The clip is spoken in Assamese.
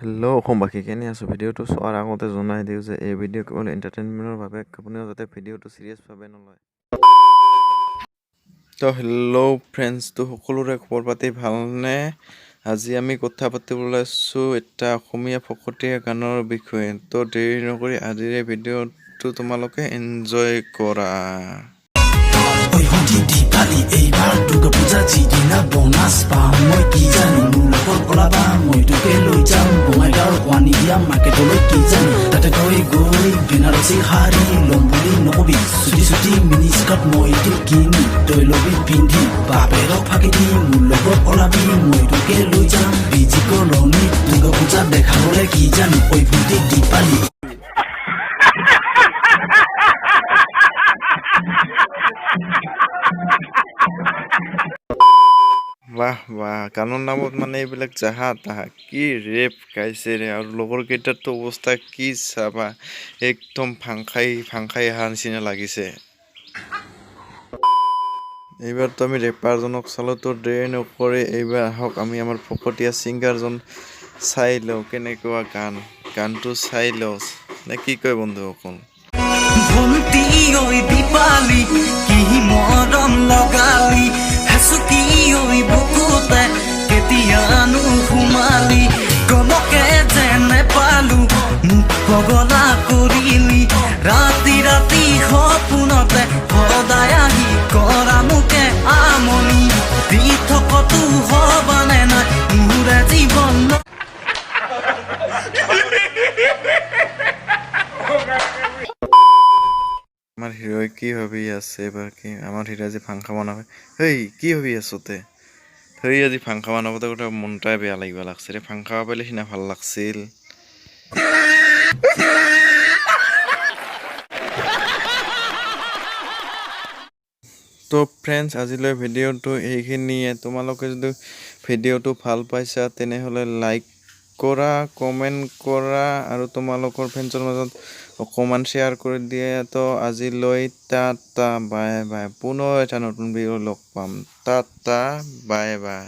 হেল্ল' অসমবাসী কেনে আছো ভিডিঅ'টো চোৱাৰ আগতে জনাই দিওঁ যে এই ভিডিঅ' কেৱল এণ্টাৰটেইনমেণ্টৰ বাবে আপুনিও যাতে ভিডিঅ'টো চিৰিয়াছভাৱে নলয়। তো হেল্ল' ফ্ৰেণ্ডছটো সকলোৰে খবৰ পাতি ভালনে? আজি আমি কথা পাতিবলৈ আছোঁ এটা অসমীয়া ফকতীয়া গানৰ বিষয়ে। তো দেৰি নকৰি আজিৰ এই ভিডিঅ'টো তোমালোকে এনজয় কৰা। এইবাৰ দুৰ্গা পূজা যিদিনা বনাছ পাম মই কি জানি মোৰ লগত ওলাবা মই তোকে লৈ যাম বঙাইগাঁৱৰ ৱানিয়া মাৰ্কেটলৈ কি জানি তাতে গৈ বেনাৰসী শাৰী ল'ম বুলি নকবি চুটি মিনি স্কাৰ্ট মই তোক কিনি তই ল'বি পিন্ধি বাপেৰক ফাঁকি দি মোৰ লগত ওলাবি মই তোকে লৈ যাম বিজি কলনি দুৰ্গা পূজা দেখাবলৈ কি জানি ঐ ভণ্টি দীপালি। বাহ বাহ গানৰ নামত মানে এইবিলাক জাহা তাহা কি ৰেপ গাইছে ৰে আৰু লগৰ কেইটাৰতো অৱস্থা কি চাবা একদম ভাংখাই অহাৰ নিচিনা লাগিছে। এইবাৰতো আমি ৰেপাৰজনক চালোঁ তো দেৰি নকৰি এইবাৰ আহক আমি আমাৰ ফকতীয়া ছিংগাৰজন চাই লওঁ কেনেকুৱা গানটো চাই লওঁ নে কি কয় বন্ধুসকল? ভন্টি ঐ দীপালি কি মৰম লগালি হেচুকি ঐ বুকুতে কেতিয়ানো সোমালি কমকে যেনে পালো মোক পগলা কৰিলি ৰাতি সপোনতে সদায় আহি কৰা মোকে আমনি দি থকতো হবানে নাই মোৰে জীৱন। আমাৰ হিৰোই কি ভাবি আছে এবাৰ কি আমাৰ হিৰো আজি ভাংখা বনাবে হেই কি ভাবি আছোতে হেই আজি ভাংখা বনাবতে গোটে মনটাই বেয়া লাগিব লাগছে ৰে ভাংখা পালে সিনা ভাল লাগছিল। তো ফ্ৰেণ্ডছ আজিলৈ ভিডিঅ'টো এইখিনিয়ে। তোমালোকে যদি ভিডিঅ'টো ভাল পাইছা তেনেহ'লে লাইক কৰা কমেণ্ট কৰা আৰু তোমালোকৰ ফ্ৰেণ্ডছৰ মাজত অকণমান শ্বেয়াৰ কৰি দিয়ে। তো আজিলৈ টাটা বাই বাই পুনৰ এটা নতুন ভিডিঅ' লগ পাম। Tata bye bye.